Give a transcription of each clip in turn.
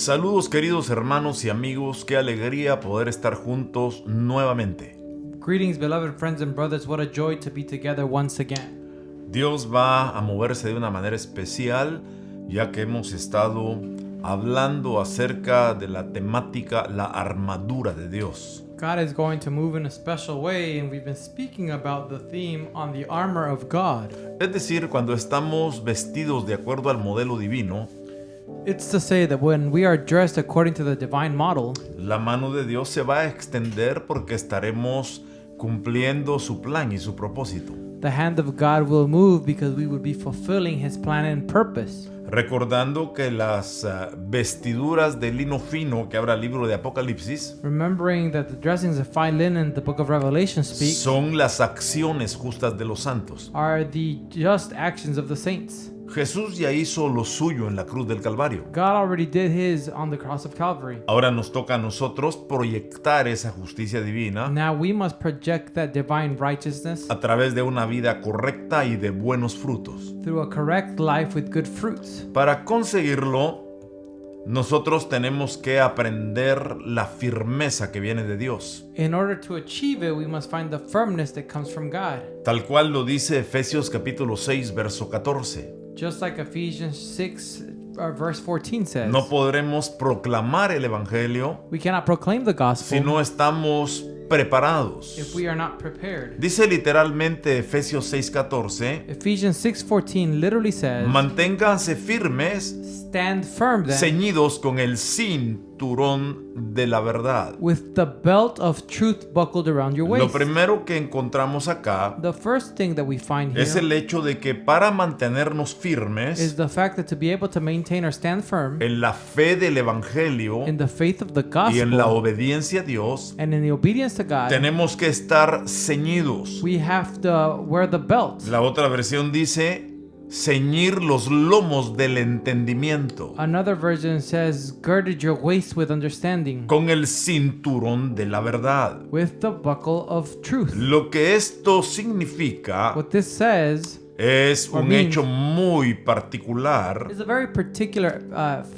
Saludos queridos hermanos y amigos, qué alegría poder estar juntos nuevamente. Greetings, beloved friends and brothers. What a joy to be together once again. Dios va a moverse de una manera especial, ya que hemos estado hablando acerca de la temática, la armadura de Dios. God is going to move in a special way, and we've been speaking about the theme on the armor of God. Es decir, cuando estamos vestidos de acuerdo al modelo divino, It's to say that when we are dressed according to the divine model, la mano de Dios se va a extender porque estaremos cumpliendo su plan y su propósito. the hand of God will move because we would be fulfilling His plan and purpose. Recordando que las vestiduras de lino fino que habla el libro de Apocalipsis Remembering that the dressings of fine linen, the book of Revelation speaks, son las acciones justas de los santos. are the just actions of the saints. Jesús ya hizo lo suyo en la cruz del Calvario. God already did His on the cross of Calvary. Ahora nos toca a nosotros proyectar esa justicia divina Now we must project that divine righteousness a través de una vida correcta y de buenos frutos. through a correct life with good fruits. Para conseguirlo, nosotros tenemos que aprender la firmeza que viene de Dios. In order to achieve it, we must find the firmness that comes from God. Tal cual lo dice Efesios capítulo 6, verso 14. Just like Ephesians 6 verse 14 says, No podremos proclamar el evangelio we cannot proclaim the si gospel no estamos preparados. if we are not prepared. Dice literalmente Efesios 6:14, Ephesians 6:14 literally says, manténganse firmes, stand firm then ceñidos con el cinturón de la verdad. with the belt of truth buckled around your Lo waist. primero que encontramos acá The first thing that we find es here el hecho de que para mantenernos is firmes the fact that to be able to maintain or stand firm en la fe del evangelio in the faith of the y en la gospel obediencia a Dios, and in the obedience to God, tenemos que estar ceñidos. we have to wear the belt. La otra versión dice ceñir los lomos del entendimiento Another version says, girded your waist with understanding, con el cinturón de la verdad. with the buckle of truth. Lo que esto significa What this says es or un means hecho muy particular, is a very particular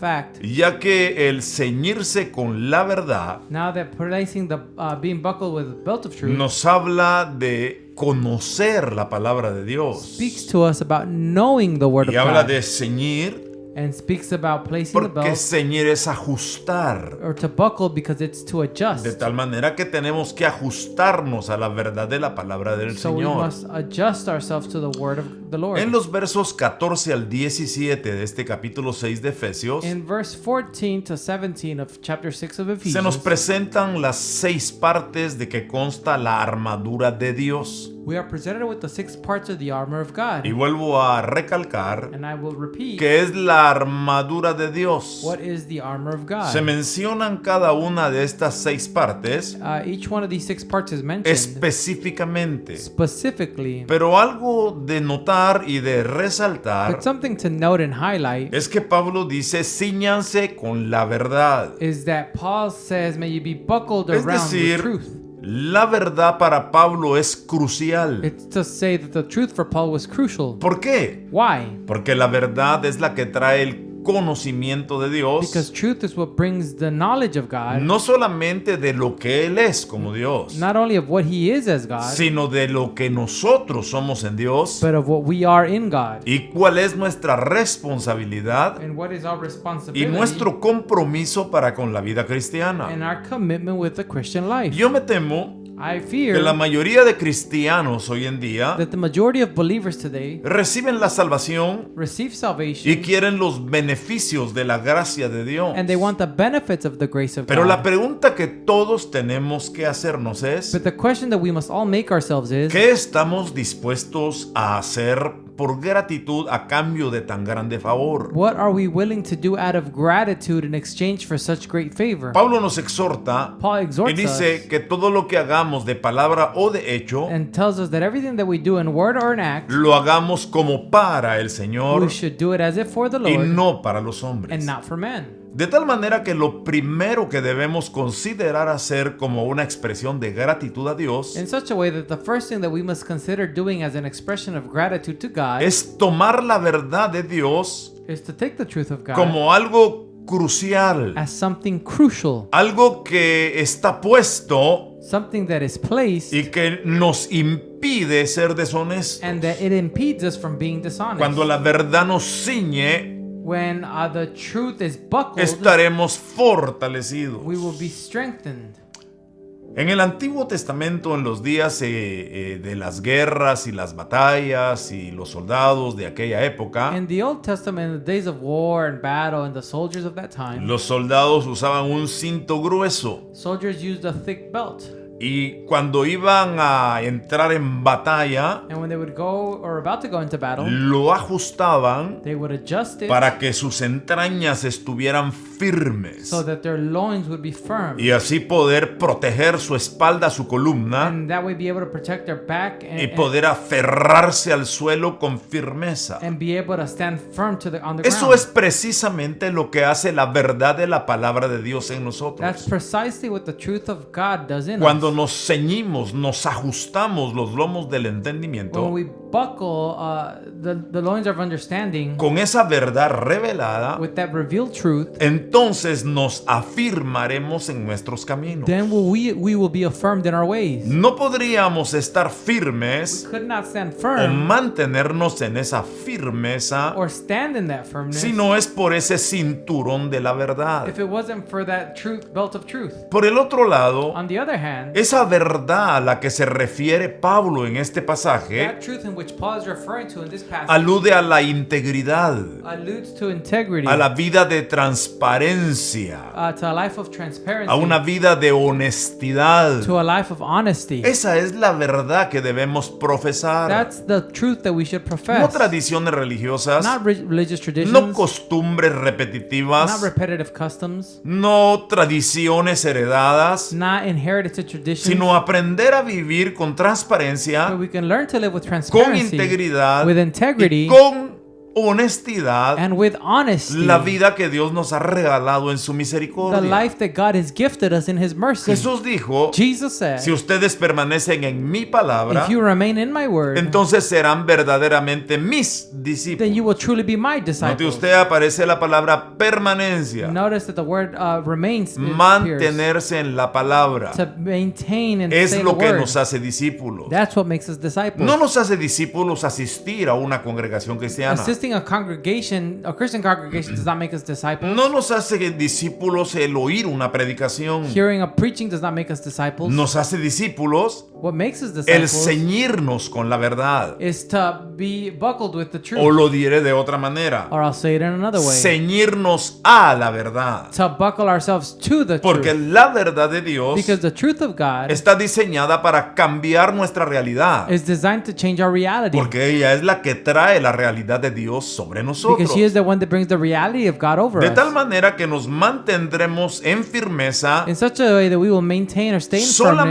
fact. ya que el ceñirse con la verdad Now that placing the being buckled with the belt of truth nos habla de conocer la palabra de Dios speaks to us about knowing the word of y habla God de ceñir and speaks about placing the porque belt ceñir es ajustar, or to buckle because it's to adjust. de tal manera que tenemos que ajustarnos a la verdad de la palabra del So we Señor. must adjust ourselves to the word of the Lord. En los versos 14 al 17 de este capítulo 6 de Efesios In verse 14 to 17 of chapter 6 of se nos Ephesians, presentan las 6 partes de que consta la armadura de Dios. we are presented with the 6 parts of the armor of God. Y vuelvo a recalcar And I will repeat, que es la armadura de Dios. what is the armor of God? Se mencionan cada una de estas 6 partes Each one of these 6 parts is mentioned específicamente. specifically, Pero algo de notar y de resaltar but something to note and highlight es que Pablo dice, cíñanse con la verdad. is that Paul says, may you be buckled Es around decir, with truth. la verdad para Pablo es crucial. It's to say that the truth for Paul was crucial. ¿Por qué? Why? Porque la verdad es la que trae el conocimiento de Because Dios, truth is what brings the knowledge of God, no solamente de lo que Él es como Dios, not only of what He is as God, sino de lo que nosotros somos en Dios but of what we are in God. y cuál es nuestra responsabilidad And what is our y responsibility nuestro compromiso para con la vida cristiana. and our commitment with the Christian life. Yo me temo I que la fear mayoría de cristianos hoy en día that the majority of believers today reciben la salvación receive y salvation quieren los beneficios de la gracia de Dios. and they want the benefits of the grace of Pero la God. pregunta que todos tenemos que hacernos es, But the question that we must all make ourselves is, ¿qué estamos dispuestos a hacer por gratitud a cambio de tan grande favor? what are we willing to do out of gratitude in exchange for such great favor? Pablo nos exhorta Paul y exhorts dice us que todo lo que hagamos de palabra o de hecho, and tells us that everything that we do in word or in act, lo hagamos como para el Señor we should do it as if for the y Lord no para los hombres. and not for men. De tal manera que lo primero que debemos considerar hacer como una expresión de gratitud a Dios In such a way that the first thing that we must consider doing as an expression of gratitude to God es tomar la verdad de Dios is to take the truth of God como algo crucial, as something crucial, algo que está puesto something that is placed y que nos impide ser deshonestos. and that it impedes us from being dishonest. Cuando la verdad nos ciñe, When the truth is buckled, estaremos fortalecidos. we will be strengthened. En el Antiguo Testamento, en los días de las guerras y las batallas y los soldados de aquella época, In the Old Testament, in the days of war and battle and the soldiers of that time, los soldados usaban un cinto grueso soldiers used a thick belt. y cuando iban a entrar en batalla, And when they would go or about to go into battle, lo ajustaban they would adjust it para que sus entrañas estuvieran firmes so that their loins would be firm. y así poder proteger su espalda, su columna, And that way be able to protect their back y poder aferrarse al suelo con firmeza. and be able to stand firm on the Eso ground. es precisamente lo que hace la verdad de la palabra de Dios en That's nosotros. precisely what the truth of God does in Cuando us. nos ceñimos, nos ajustamos los lomos del When entendimiento we buckle the loins of understanding con esa verdad revelada, with that revealed truth, entonces nos afirmaremos en nuestros caminos. then we will be affirmed in our ways. No podríamos estar We firmes could not stand o firm mantenernos en esa firmeza or stand in that firmness si no es por ese cinturón de la verdad. if it wasn't for that truth belt of truth. Por el otro lado, On the other hand, esa verdad a la que se refiere Pablo en este pasaje that truth in which Paul is referring to in this passage alude a la integridad, alludes to integrity, a la vida de transparencia, to a life of transparency, a una vida de honestidad. to a life of honesty. Esa es la verdad que debemos profesar. That's the truth that we should No profess. tradiciones religiosas, Not religious traditions, no costumbres not repetitivas, repetitive customs, no tradiciones heredadas, not inherited traditions, sino aprender a vivir con but transparencia, we can learn to live with con transparency, integridad with integrity, y con honestidad and with honesty, la vida que Dios nos ha regalado en su the misericordia. life that God has gifted us in His mercy. Jesús dijo, Jesus said, si ustedes permanecen en mi palabra, if you remain in my word, entonces serán verdaderamente mis then discípulos. you will truly be my Note disciples. usted, aparece la palabra permanencia, Notice that the word remains, it appears, mantenerse en la palabra. to maintain and Es say the lo que word. nos hace discípulos. That's what makes us disciples. No nos hace discípulos asistir a una congregación cristiana. Assisting a Christian congregation does not make us disciples. No nos hace discípulos el oír una predicación. Hearing a preaching does not make us disciples. Nos hace discípulos What makes us el disciples ceñirnos con la verdad. is to be buckled with the truth. O lo diré de otra manera. Or I'll say it in another way. Ceñirnos a la verdad. To buckle ourselves to the Porque truth. la verdad de Dios Because the truth of God está diseñada para cambiar nuestra realidad. is designed to change our reality. Porque ella es la que trae la realidad de Dios sobre nosotros. Because she is the one that brings the reality of God over De tal us. manera que nos mantendremos en firmeza In such a way that we will maintain or stay in firmness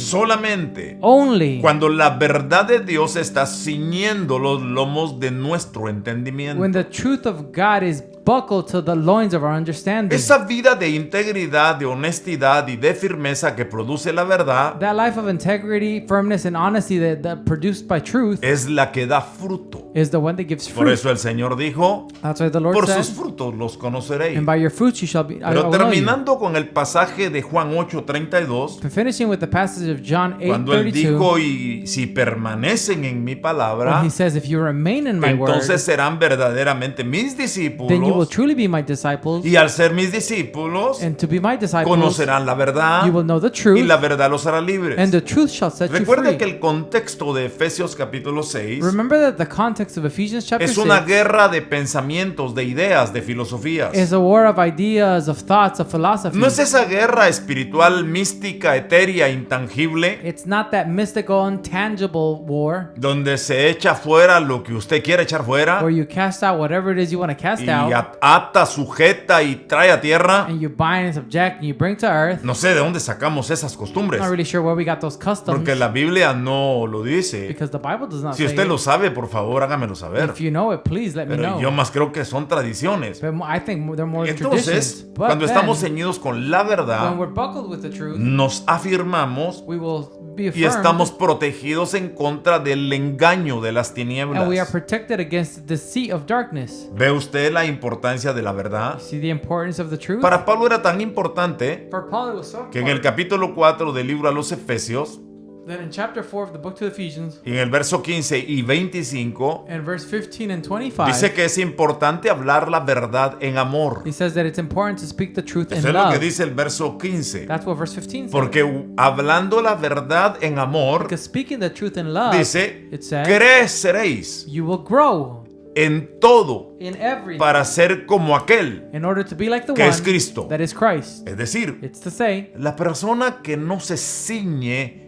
solamente only cuando la verdad de Dios está ciñendo los lomos de nuestro entendimiento. when the truth of God is buckled to the loins of our understanding. Esa vida de integridad, de honestidad y de firmeza que produce la verdad That life of integrity, firmness, and honesty that produced by truth es la que da fruto. is the one that gives Por fruit. eso el Señor dijo, That's why the Lord por said, sus frutos los conoceréis. and by your fruits you shall be. I Pero will know you. terminando con el pasaje de Juan 8:32, Finishing with the passage of John cuando él 8:32, dijo, y si permanecen en mi palabra, when he says, if you remain in my word, entonces serán verdaderamente mis then you will discípulos, truly be my disciples, y al ser mis discípulos, and to be my disciples, conocerán la verdad, you will know the y truth, la verdad los hará libres. and the truth shall set you Recuerde free. que el contexto de Efesios capítulo 6 Remember that the context of Ephesians chapter es una 6 guerra de pensamientos, de ideas, de filosofías. is a war of ideas, of thoughts, of philosophy. No es esa guerra espiritual, mística, etérea, intangible, It's not that mystical, intangible war donde se echa fuera lo que usted quiere echar fuera where you cast out whatever it is you want to cast y out, ata, sujeta y trae a tierra. and you bind and subject and you bring to earth. No sé de dónde sacamos esas costumbres, I'm not really sure where we got those customs porque la Biblia no lo dice. because the Bible does not Si say usted lo it. sabe, por favor, hágamelo saber. If you know it, please let me Pero know. yo más creo que son tradiciones. But I think they're more traditions. Entonces, But cuando estamos then, ceñidos con la when verdad, we're buckled with the truth, nos afirmamos we will be y affirmed, estamos protegidos en contra del engaño de las and we are tinieblas. protected against the deceit of darkness. ¿Ve usted la importancia de la verdad? See the importance of the truth? Para Pablo era tan importante For Paul, it was so que en el important capítulo 4 del libro a los Efesios, that in chapter 4 of the book to the Ephesians, en el verso 15 y 25, and verse 15 and 25, dice que es importante hablar la verdad en amor. he says that it's important to speak the truth Eso in es lo love. que dice el verso 15. That's what verse 15 says. Porque hablando la verdad en amor, Because speaking the truth in love, dice, it says, creceréis you will grow en todo in everything para ser como aquel in order to be like the que one es Cristo. that is Christ. Es decir, It's to say, la persona que no se ciñe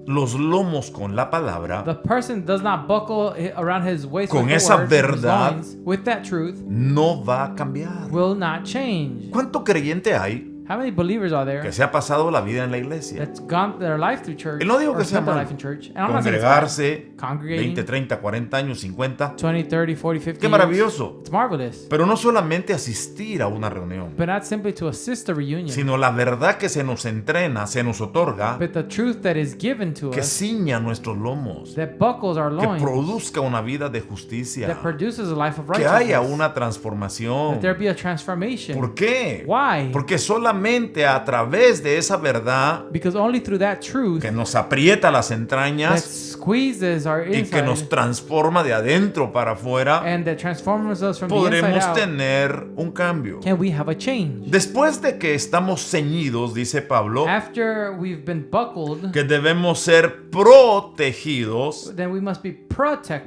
los lomos con la palabra the person does not buckle around his waist Con with the esa words and his verdad, loins with that truth, no va a cambiar. will not change. ¿Cuánto creyente hay How many believers are there que se ha pasado la vida en la iglesia? that's gone their life through church Y no digo or que sea spent their malo. life in church? And I'm not saying it's bad. Congregarse Congregating 20, 30, 40 años, 50. 20, 30, 40, 50 Qué years. maravilloso. It's marvelous. Pero no solamente asistir a una reunión, But not simply to assist a reunion, sino la verdad que se nos entrena, se nos otorga, but the truth that is given to que us ciña nuestros lomos, that buckles our que loins, produzca una vida de justicia, that produces a life of que haya righteousness, una transformación. that there be a transformation. ¿Por qué? Why? Porque solamente a través de esa verdad Because only through that truth que nos aprieta las that entrañas squeezes our y que nos inside transforma de adentro para afuera, and that transforms us from the inside podremos out, tener un cambio. can we have a change? Después de que estamos ceñidos, dice Pablo, After we've been buckled, que debemos ser protegidos, then we must be protected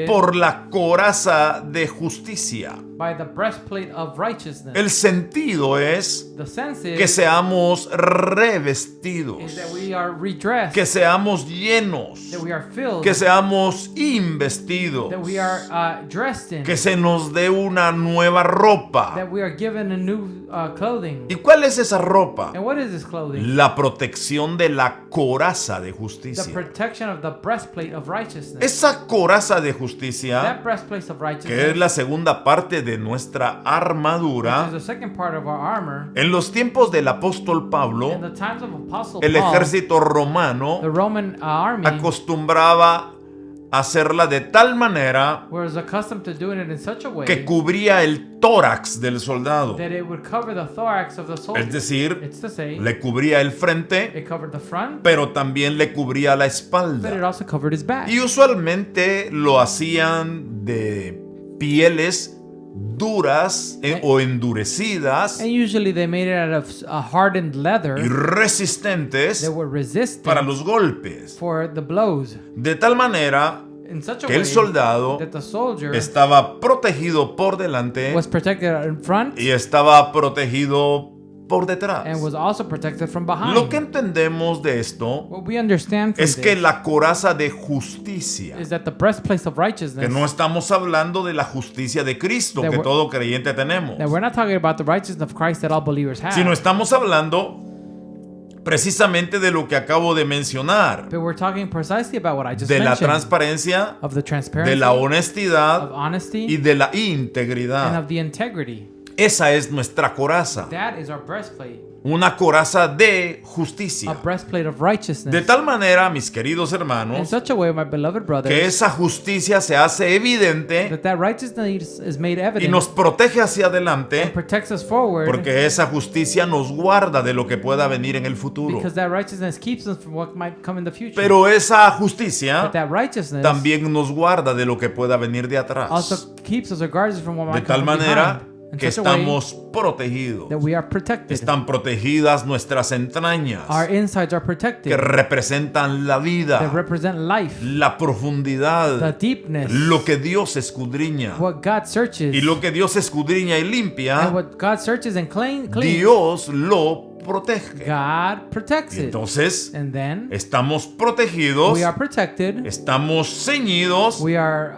por la coraza de justicia. by the breastplate of righteousness. El sentido es The sense que is seamos revestidos, that we are redressed, que seamos llenos, that we are filled, que seamos investidos, that we are dressed in, que se nos dé una nueva ropa. that we are given a new clothing. ¿Y cuál es esa ropa? And what is this clothing? La protección de la coraza de The justicia. protection of the breastplate of righteousness. Esa coraza de justicia, That breastplate of que righteousness, es la segunda parte de nuestra which is armadura, the second part of our armor. en los tiempos del apóstol In Pablo, the times of Apostle el Paul, ejército the romano Roman army acostumbraba a hacerla de tal manera was accustomed to doing it in such a way que cubría el tórax del soldado. that it would cover the thorax of the soldier. Es decir, It's to say, le cubría el frente, it covered the front, pero también le cubría la but it espalda. also covered his back. Y usualmente lo hacían de pieles duras o endurecidas And usually they made it out of hardened leather y resistentes that were resistant para los golpes. for the blows. De tal manera In such a que way el soldado that the soldier estaba protegido por delante was protected in front y estaba protegido por detrás. and was also protected from behind. Lo que entendemos de esto What we understand from es que this la coraza de justicia, is that the breastplate of righteousness, que no estamos hablando de la justicia de Cristo que todo creyente tenemos, that we're not talking about the righteousness of Christ that all believers have, sino estamos hablando precisamente de lo que acabo de mencionar, but we're talking precisely about what I just de la mentioned, transparencia, of the transparency, de la of honestidad honesty, y de la and integridad. of the integrity. Esa es nuestra coraza, That is our breastplate, una coraza de a justicia. breastplate of righteousness. De tal manera, mis queridos In hermanos, such a way, my beloved brothers, que esa justicia se hace evidente that righteousness is made y evident nos protege hacia and adelante, protects us forward, porque esa justicia nos guarda de lo que pueda venir en el futuro. because that righteousness keeps us from what might come in the future. Pero esa justicia But that righteousness también nos guarda de lo que pueda venir de atrás. also keeps us or guards us from what De might tal come from manera behind. In que such a way estamos protegidos. that we are protected. Están protegidas nuestras entrañas, Our insides are que protected. representan la That vida, represent life, la the profundidad, deepness, lo que Dios escudriña. what God searches, Y lo que Dios escudriña y and limpia, what God searches and cleans, Dios lo protege. God protects Y it. entonces And then estamos protegidos, we are protected. estamos ceñidos, We are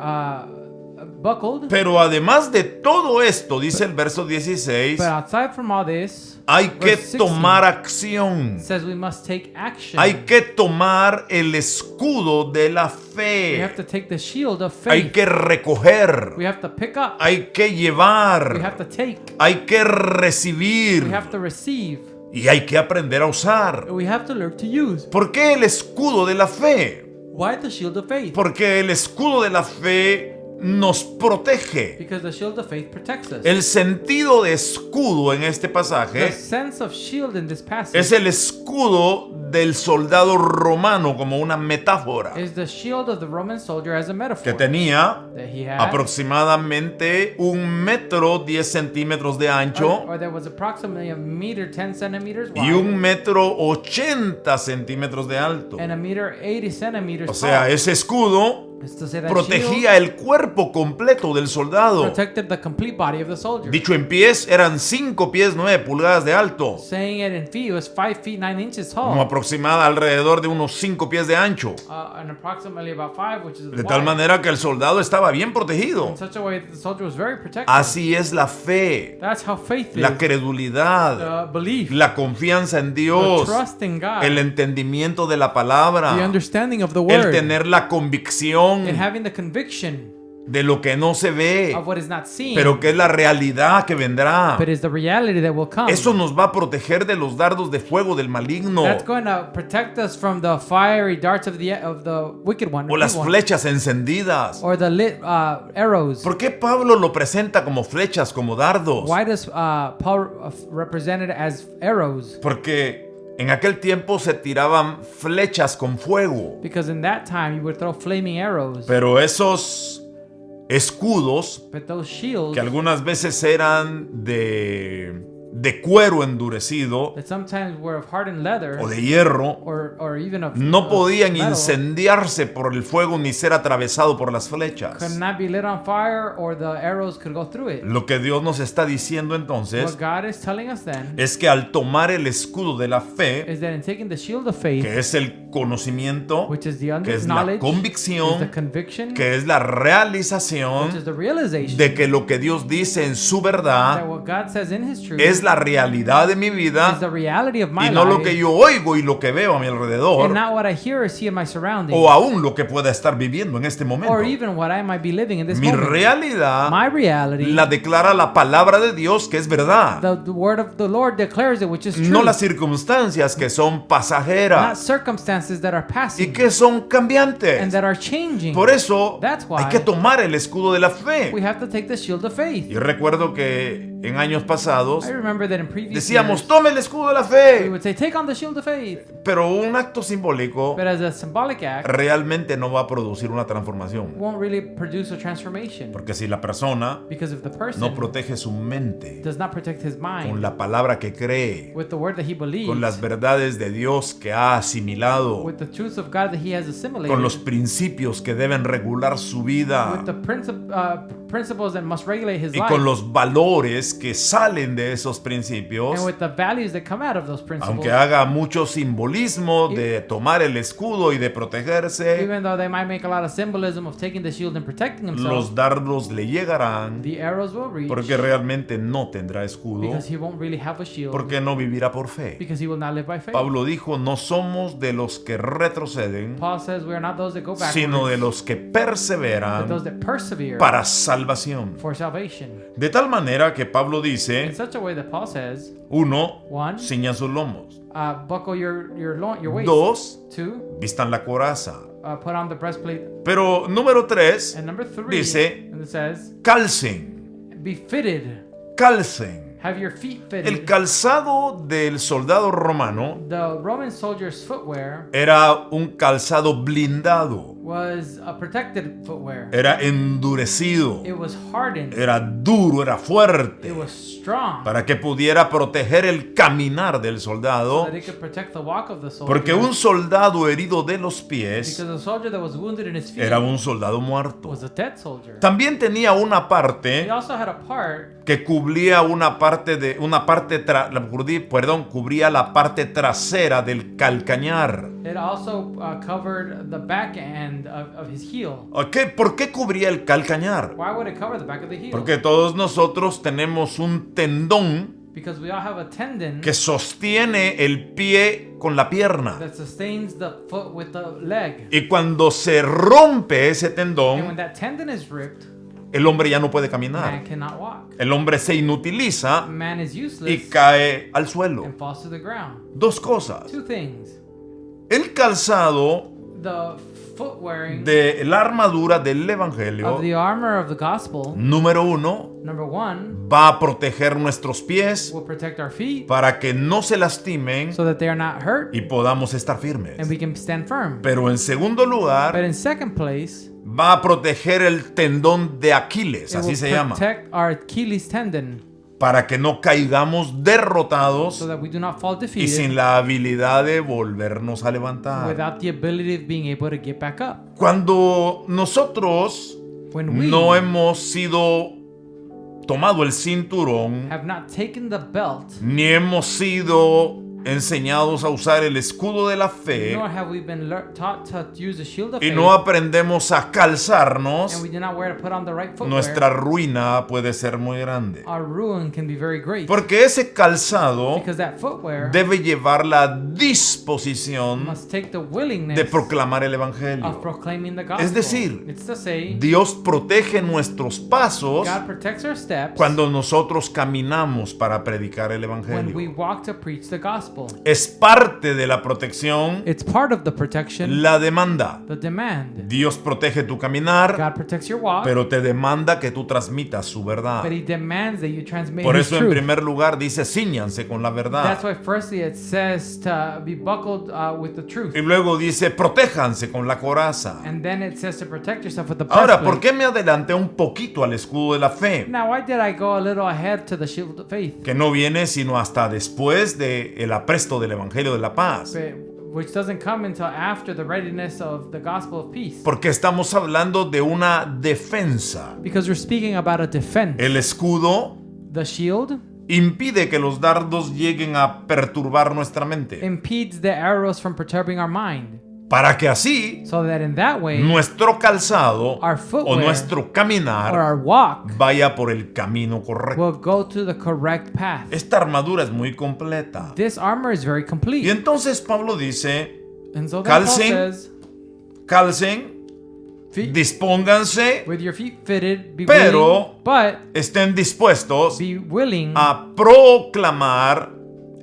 buckled. pero además de todo esto, dice el verso 16, But outside from all this, hay que verse 16 tomar acción. it says we must take action. Hay que tomar el escudo de la We have fe. to take the shield of Hay faith. que recoger. We have to pick up. Hay que We have llevar. to take. Hay que We recibir. have to receive. y hay que aprender a usar. we have to learn to use. ¿Por qué el escudo de la fe? Why the shield of faith? Porque el escudo de la fe nos protege. Because the shield of faith protects us. El sentido de escudo en este The pasaje sense of shield in this passage es el escudo del soldado romano como una metáfora is the shield of the Roman soldier as a metaphor que tenía that he had. aproximadamente 1 metro 10 centímetros de ancho Or there was approximately a meter 10 centimeters y wide 1 metro 80 centímetros de alto. and a meter 80 centimeters O sea, tall. ese escudo It's to say that protegía el cuerpo completo del shield soldado. protected the complete body of the soldier. Dicho en pies, eran 5 pies 9 pulgadas de alto, Saying it in feet, it was 5 feet 9 inches como tall, aproximada alrededor de unos 5 pies de ancho. and approximately about 5, which is De tal wide. manera que el soldado estaba bien protegido. In such a way that the soldier was very protected. Así es la fe, That's how faith la is. credulidad, The belief, la confianza en the Dios, trust in God, el entendimiento de la the palabra, understanding of the el word, tener la convicción and having the conviction de lo que no se ve, of what is not seen, pero que es la realidad que vendrá. but is the reality that will come. Eso nos va a proteger de los dardos de fuego del maligno That's going to protect us from the fiery darts of the wicked one, o las evil one, flechas encendidas. or the lit arrows. ¿Por qué Pablo lo presenta como flechas, como dardos? Why does Paul represent it as arrows? Porque en aquel tiempo se tiraban flechas con fuego. Because in that time you would throw flaming arrows, Pero esos escudos, but those shields que algunas veces eran de cuero endurecido that sometimes were of hardened leather o de hierro, or even of no of podían metal, incendiarse por el fuego ni ser atravesado por las flechas. could not be lit on fire, or the arrows could go through it. Lo que Dios nos está diciendo entonces What God is telling us then es que al tomar el escudo de la fe, is that in taking the shield of faith, que es el conocimiento, which is the que es la knowledge, is the convicción, conviction, que es la which is realización the realization de que lo que Dios dice en su that verdad what God says in His truth es la realidad de mi is vida the reality of my y no lo life, que yo oigo y lo que veo a mi alrededor and not what I hear or see in my surroundings, o aún lo que pueda estar viviendo en este momento. or even what I might be living in this Mi moment. realidad My reality, la declara la palabra de Dios, que es verdad, the word of the Lord declares it, which is true, no las circunstancias que son not pasajeras circumstances that are y passing que son and cambiantes. that are changing. Por eso That's why hay que tomar el escudo de la fe. we have to take the shield of faith. Y recuerdo que en años pasados I remember that in previous decíamos, years, tome el escudo de la we fe, would say, take on the shield of faith. pero un acto simbólico But as a symbolic act, realmente no va a producir una transformación. won't really produce a transformation. Porque si la persona Because if the person no protege su mente does not protect his con mind la palabra que cree, with the word that he believes, con las verdades de Dios que ha asimilado, with the truths of God that he has assimilated, con los principios que deben regular su vida with the principles that must regulate his y life, con los valores que salen de esos principios, and with the values that come out of those principles, aunque haga mucho simbolismo de tomar el escudo y de protegerse, even though they might make a lot of symbolism of taking the shield and protecting himself, los dardos le llegarán the arrows will reach porque realmente no tendrá escudo, because he won't really have a shield, porque no vivirá por fe. because he will not live by faith. Pablo dijo, no somos de los que retroceden, Paul says we are not those that go backwards, sino de los que but perseveran those that persevere para salvación. for salvation. De tal manera que Pablo In dice, such a way that Paul says, 1. one, Ciñan sus lomos. buckle your waist. 2. 2, Vistan la coraza. put on the breastplate. Pero número 3, And number 3, dice, and it says, calcen, be fitted, calcen. have your feet El fitted. calzado del soldado romano The Roman soldier's footwear era un calzado blindado, was a protected footwear. era endurecido, It was hardened. era duro, era fuerte, It was strong. para que pudiera proteger el caminar del So soldado, that it could protect the walk of the soldier. porque un soldado herido de los pies Because the soldier that was wounded in his feet era un soldado muerto. was a dead soldier. También tenía una He parte also had a part que cubría cubría la parte trasera del calcañar. it also covered the back end of his heel. ¿Por qué cubría el calcañar? Why would it cover the back of the heel? Porque todos nosotros tenemos un tendón Because we all have a tendon que sostiene el pie con la pierna. that sustains the foot with the leg. Y cuando se rompe ese And when tendón, that tendon is ripped, el hombre ya no puede man caminar. cannot walk. El hombre se inutiliza Man is y useless cae al suelo. and falls to the ground. Dos cosas. Two things. El calzado The foot wearing de la armadura del of Evangelio, the armor of the gospel, número uno, number one, va a proteger nuestros pies will protect our feet para que no se lastimen so that they are not hurt y podamos estar firmes. and we can stand firm. Pero en segundo But lugar, in second place, va a proteger el tendón de Aquiles, it así will se llama, protect our Achilles tendon para que no caigamos derrotados so that we do not fall y sin defeated la habilidad de volvernos a levantar. without the ability of being able to get back up. Cuando nosotros When we no hemos sido tomado el cinturón, have not taken the belt, ni hemos sido enseñados a usar el escudo de la fe, nor have we been taught to use the shield of y faith, no aprendemos a calzarnos, and we do not wear to put on the right footwear, nuestra ruina puede ser muy grande. our ruin can be very great. Porque ese calzado Because that footwear debe llevar la disposición must take the willingness de proclamar el of Evangelio. proclaiming the gospel. Es decir, it's to say, Dios protege nuestros pasos God protects our steps cuando nosotros caminamos para predicar el when we Evangelio. walk to preach the gospel. Es parte de la protección It's part of the protection, la demanda. the demand. Dios protege tu caminar, God protects your walk, pero te demanda que tú transmitas su verdad. but He demands that you transmit Por His eso en truth. primer lugar dice cíñanse con la That's verdad. why firstly it says to be buckled with the truth. Y luego dice protéjanse con la coraza. And then it says to protect yourself with the Ahora, ¿por breastplate. qué me adelanté un poquito al escudo de la fe? Now, why did I go a little ahead to the shield of faith? Que no viene sino hasta después del apresto del Evangelio de la paz. Which doesn't come until after the readiness of the gospel of peace. Porque estamos hablando de una defensa. Because we're speaking about a defense. El escudo The shield impide que los dardos lleguen a perturbar nuestra mente. impedes the arrows from perturbing our mind. Para que así So that in that way, nuestro calzado Our o footwear nuestro or caminar our walk vaya por el camino correcto. will go to the correct path. Esta armadura es muy completa. This armor is very Y complete. entonces Pablo dice, And so then Paul calcen, says, calcen, feet, dispónganse, with your feet fitted, be Pero- willing, but estén dispuestos be willing a proclamar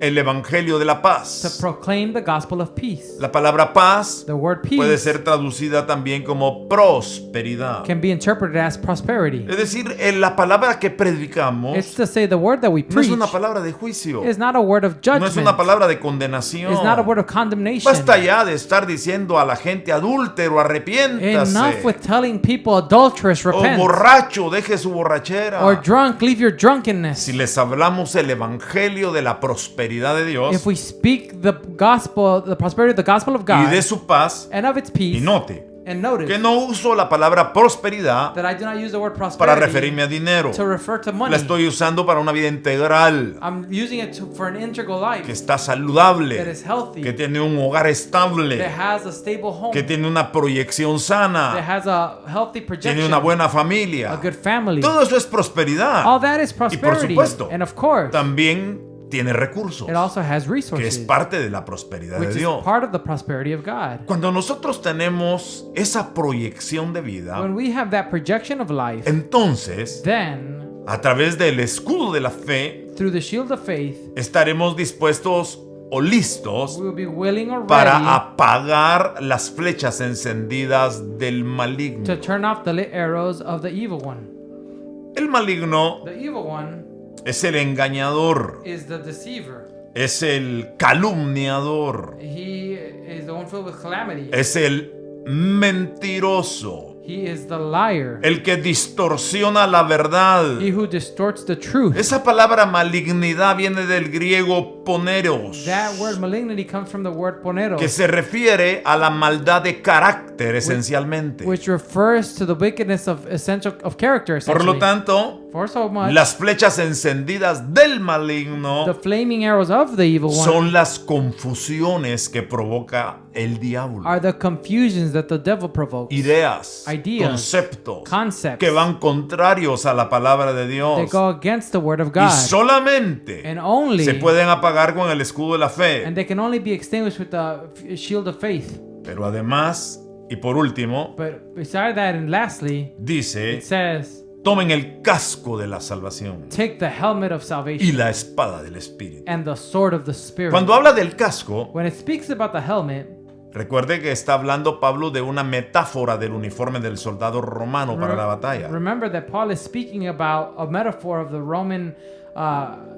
el Evangelio de la to paz. proclaim the gospel of peace. La palabra paz The word puede peace ser traducida también como prosperidad. can be interpreted as prosperity. Es decir, la palabra que predicamos It's to say the word that we no es preach una palabra de juicio, is not a word of no es una judgment. palabra de condenación. It's not a word of condemnation. Basta ya de estar diciendo a la gente adúltero, Enough arrepiéntase. with telling people adulterous, O repent. borracho, deje su borrachera. Or drunk, leave your drunkenness. Si les hablamos el evangelio de la prosperidad de Dios If we speak the gospel, the prosperity of the gospel of y God de su paz, and of its y peace, note and notice que no uso la palabra prosperidad that I do not use the word para prosperity referirme a dinero. to refer to money. La estoy usando para una vida integral, I'm using it for an integral life que está that saludable, is healthy, que tiene un hogar that estable, has a stable home, que tiene una proyección that sana, has a healthy tiene projection, una buena a familia. good family. Todo eso es prosperidad. All that is prosperity. supuesto, And of course, También tiene recursos, it also has que es resources, parte de la prosperidad de which is Dios. part of the prosperity of God. Cuando nosotros tenemos esa proyección de vida, When we have that projection of life, entonces, then a través del escudo de la fe, through the shield of faith, estaremos dispuestos o listos we will be willing or para ready apagar las flechas encendidas del to maligno. turn off the lit arrows of the evil one. El maligno The evil one es el engañador, is the deceiver. es el calumniador, He is the one filled with calamity. es el mentiroso, He is the liar. el que distorsiona la verdad. He who distorts the truth. Esa palabra malignidad viene del griego poneros, That word malignity comes from the word ponero, que se refiere a la maldad de carácter esencialmente. which refers to the wickedness of character. Por lo Essentially. tanto, For so much, las flechas encendidas del the maligno flaming arrows of the evil one son las confusiones que provoca el diablo. are the confusions that the devil provokes. Ideas, Ideas, conceptos concepts que van contrarios a la palabra de that Dios. go against the word of Y God. solamente And only, se pueden apagar con el escudo de la fe. and they can only be extinguished with the shield of faith. Pero además, y por último, But beside that, and lastly, dice it says Tomen el casco de la salvación Take the helmet of y salvation la espada del Espíritu. and the sword of the Spirit. Cuando habla del casco, When it speaks about the helmet, recuerde que está hablando Pablo de una metáfora del uniforme del soldado romano para la batalla. remember that Paul is speaking about a metaphor of the Roman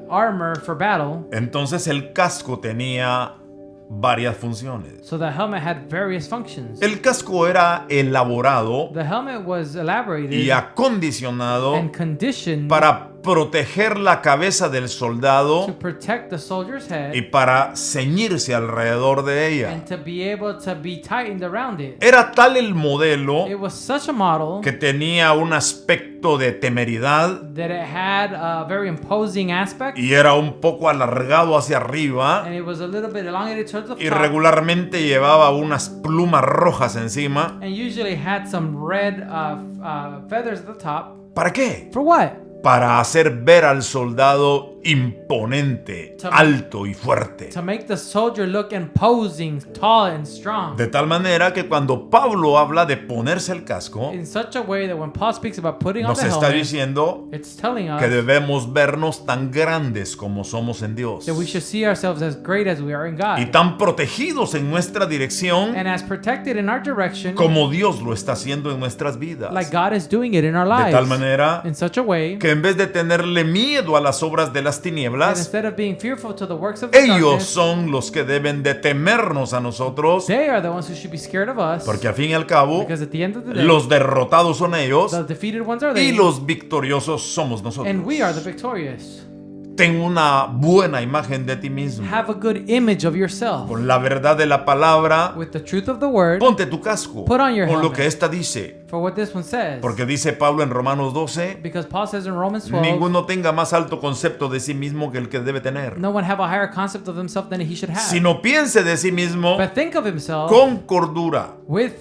armor for battle. Entonces el casco tenía varias funciones. So the helmet had various functions. El casco era elaborado The helmet was elaborated y acondicionado and conditioned para proteger la cabeza del to soldado protect the soldier's head y para ceñirse alrededor de ella. and to be able to be tightened around it. Era tal el modelo It was such a model que tenía un aspecto de temeridad that it had a very imposing aspect, y era un poco alargado hacia arriba and it was a little bit elongated towards the y top, regularmente llevaba unas plumas rojas encima. and usually had some red feathers at the top. ¿Para qué? For what? Para hacer ver al soldado imponente, alto y fuerte. To make the soldier look imposing, tall, and strong. De tal manera que cuando Pablo habla de ponerse el casco, In such a way that when Paul speaks about putting on nos the está helmet, diciendo it's telling us que debemos vernos tan grandes como somos en Dios that we should see ourselves as great as we are in y God, tan protegidos en nuestra dirección and as protected in our direction, como Dios lo está haciendo en nuestras vidas. like God is doing it in our De lives. tal manera In such a way que en vez de tenerle miedo a las obras de las that tinieblas, instead of being fearful to the works of the ellos darkness, son los que deben de temernos a nosotros, they are the ones who should be scared of us, porque al fin y al cabo, because at the end of the day, los derrotados son ellos the defeated ones are y they, los victoriosos somos nosotros. and we are the victorious. Ten una buena imagen de ti mismo. Have a good image of yourself. Con la verdad de la palabra, With the truth of the word, ponte tu casco. Put on your Con lo helmet. que esta dice. for what this one says. Porque dice Pablo en Romanos 12, Because Paul says in Romans 12, ninguno tenga más alto concepto de sí mismo que el que debe tener, no one have a higher concept of himself than he should have. sino piense de sí mismo But think of himself con cordura, with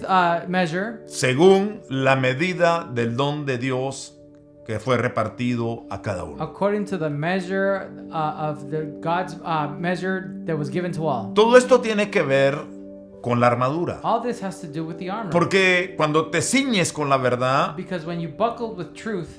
measure, según la medida del don de Dios que fue repartido a cada uno. according to the measure of the God's measure that was given to all. Todo esto tiene que ver con la armadura. All this has to do with the armor. Porque cuando te ciñes con la verdad, Because when you buckle with truth,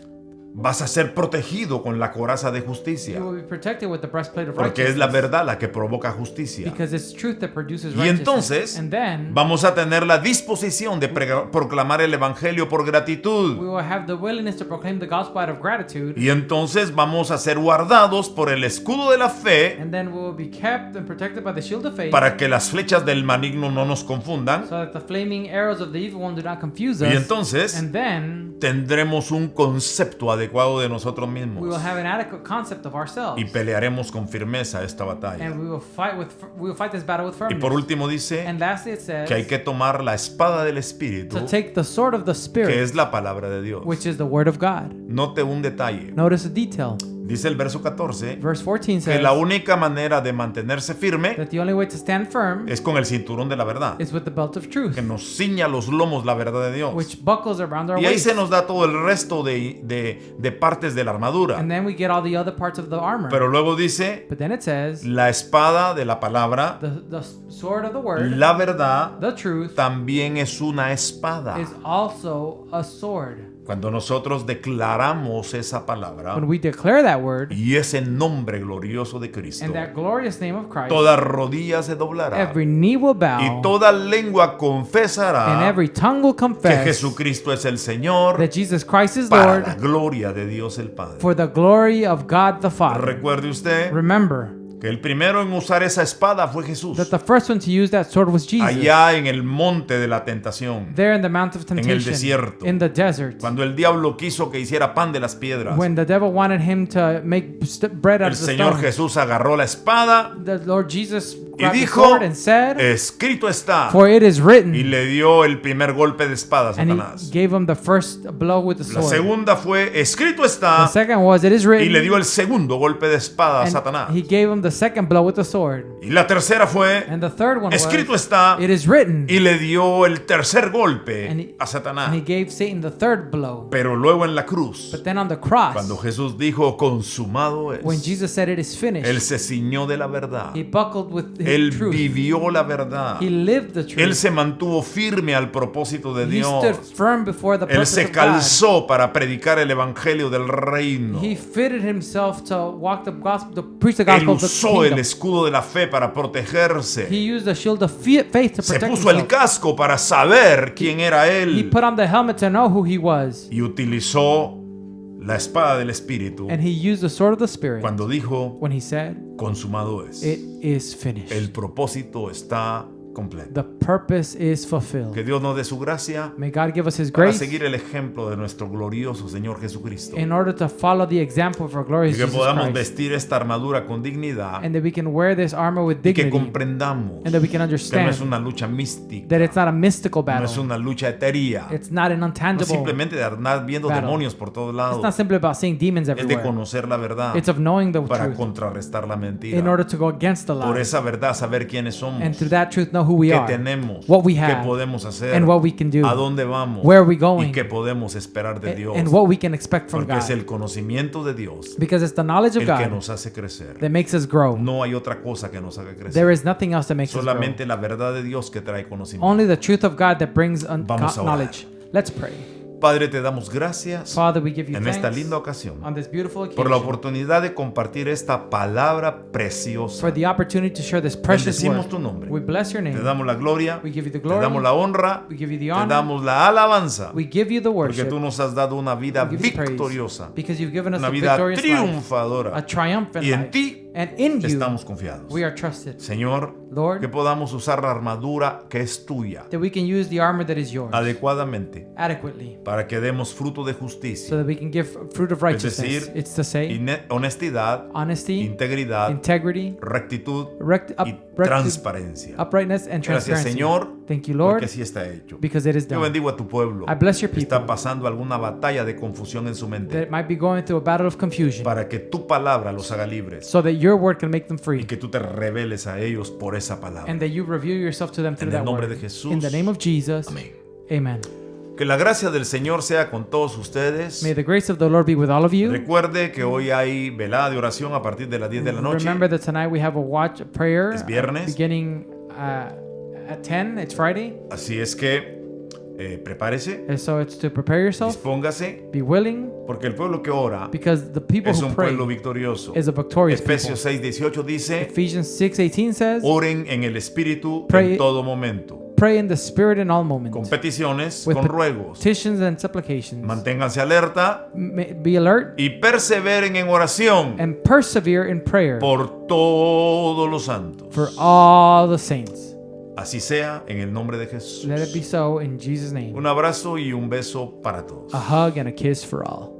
vas a ser protegido con la coraza de you justicia. will be protected with the breastplate of Porque es la righteousness. verdad la que provoca justicia. Because it's truth that produces Y righteousness. entonces And then vamos a tener la disposición de proclamar el evangelio por we gratitud. will have the willingness to proclaim the gospel out of gratitude. Y entonces vamos a ser guardados por el escudo de la fe And then we will be kept and protected by the shield of faith, para que las flechas del maligno no nos confundan. so that the flaming arrows of the evil one do not confuse us. Y entonces And then tendremos un concepto adecuado de nosotros we will mismos have an adequate concept of ourselves. y pelearemos con firmeza esta batalla. And we will fight this battle with Y firmness. por último dice And lastly it says que hay que tomar la espada del Espíritu, to take the sword of the que Spirit, es la palabra de Dios. which is the word of God. Note un detalle. Notice a detail. Dice el verso 14 Verse 14 que says la única manera de mantenerse firme that the only way to stand firm es con el cinturón de la verdad, is with the belt of truth, que nos ciña los lomos la verdad de Dios. which buckles around our Y ahí waist. se nos da todo el resto de partes de la armadura. And then we get all the other parts of the armor. Pero luego dice But then it says la espada de la palabra, the sword of the word, la verdad, the truth, también es una espada. is also a sword. Cuando nosotros declaramos esa palabra When we declare that word y ese nombre glorioso de Cristo, and that glorious name of Christ, toda rodilla se doblará every knee will bow y toda lengua and confesará every tongue will que confess Jesucristo es el Señor that Jesus Christ is para la Lord gloria de Dios el Padre. for the glory of God the Father. Recuerde usted Remember que el primero en usar esa espada fue Jesús, that the first one to use that sword was Jesus. allá en el monte de la tentación, There in the Mount of Temptation, desierto. in the desert, cuando el diablo quiso que hiciera pan de las piedras. when the devil wanted him to make bread out El of the Señor stone, Jesús agarró la espada the Lord Jesus y grabbed the dijo, sword and said, escrito está, "For it is written," y le dio el primer golpe de espada a and he Satanás. gave him the first blow with the La sword. segunda fue, escrito The está, second was, "It is y le written," dio el segundo golpe de espada a and Satanás. he gave him the second blow with the sword. Y la tercera fue, And the third one was, escrito está, it is written. y le dio el tercer golpe And he- a Satanás. And he gave Satan the third blow. Pero luego en la cruz, But then on the cross, cuando Jesús dijo, consumado when es, Jesus said it is Él finished, se ciñó de la verdad. he buckled with his Él truth. vivió la verdad. He lived the Él truth. se mantuvo firme al propósito de He stood Dios. firm before the Él purpose se of God. calzó para predicar el evangelio del reino. He fitted himself to walk the gospel, to preach the Él gospel of the usó el kingdom. escudo de la fe para protegerse. He used the shield of faith to Se protect puso el himself. casco para saber quién era He él. put on the helmet to know who he was. Y utilizó la espada del Espíritu And he used the sword of the Spirit cuando dijo, when he said, consumado es. it is finished. El propósito está completo. The purpose is fulfilled. Que Dios nos dé su gracia May God give us his para grace seguir el ejemplo de nuestro glorioso Señor Jesucristo. in order to follow the example of our Y glorious que Jesus podamos Christ. vestir esta armadura con dignidad And that we can wear this armor with y que dignity. comprendamos And that we can que no understand es una lucha mística, that it's not a mystical no es battle. una lucha etérea, It's not an no untangible. simplemente de andar viendo battle. demonios por todos It's lados, not simply about seeing demons es de everywhere. conocer la verdad It's of knowing the para truth contrarrestar la mentira. in order to go against the Por lie. esa verdad saber quiénes somos, And through that truth know who we qué are, tenemos, what we qué have, podemos hacer, and what we can do, a dónde vamos where are we y going, qué podemos esperar de Dios. and what we can expect from Porque es God. el conocimiento de Dios Because it's the knowledge of el que God nos hace crecer. that makes us grow. No hay otra cosa que nos haga crecer. There is nothing else that makes us grow. Solamente la verdad de Dios que trae conocimiento. Only the truth of God that brings Vamos a orar. knowledge. Let's pray. Padre, te damos gracias Father, we give you en esta thanks linda ocasión on this beautiful por la occasion oportunidad de compartir esta palabra preciosa. for the opportunity to share this precious Bendecimos word. tu nombre. We bless your Te name. damos la gloria, We give you the te glory. damos la honra, We give you the te honor. damos la alabanza, We give you the porque worship tú nos has dado una vida We give you praise. victoriosa, because you've given us una a vida victorious life, a triunfadora. triumphant Y en life. ti And in you, estamos confiados. we are trusted. Señor, Lord, que podamos usar la armadura que es tuya that we can use the armor that is yours adecuadamente adequately para que demos fruto de so justicia, that we can give fruit of righteousness. decir, It's to say, honestidad, honesty, integridad, integrity, rectitud y rectitude, transparencia. uprightness, and Gracias, transparency. Señor, Thank you, Lord, porque así está hecho. because it is Yo done. bendigo a tu pueblo I bless your que está people pasando alguna batalla de confusión en su mente that might be going through a battle of confusion para que tu palabra los haga libres so that your word can make them y free que tú te reveles a ellos por esa palabra. and that you reveal yourself to them through En el that nombre word. de Jesús. In the name of Jesus, Amén. amen. Que la gracia del Señor sea con todos ustedes. May the grace of the Lord be with all of you. Recuerde que hoy hay velada de oración a partir de las 10 de la noche. Remember that tonight we have a watch prayer Es viernes. beginning at 10. It's Friday. Así es que prepárese, And so it's to prepare yourself, dispóngase, be willing, porque el pueblo que ora because the people es who un pray pueblo victorioso. is a victorious Efesios people. 6:18 dice, Ephesians 6:18 says, oren en el Espíritu Pray- en todo momento, pray in the Spirit in all con moments, peticiones, with con ruegos. petitions and supplications. Manténganse alerta Be alert y perseveren en oración and persevere in prayer por todos los santos. for all the saints. Así sea en el nombre de Jesús. Let it be so in Jesus' name. Un abrazo y un beso para todos. A hug and a kiss for all.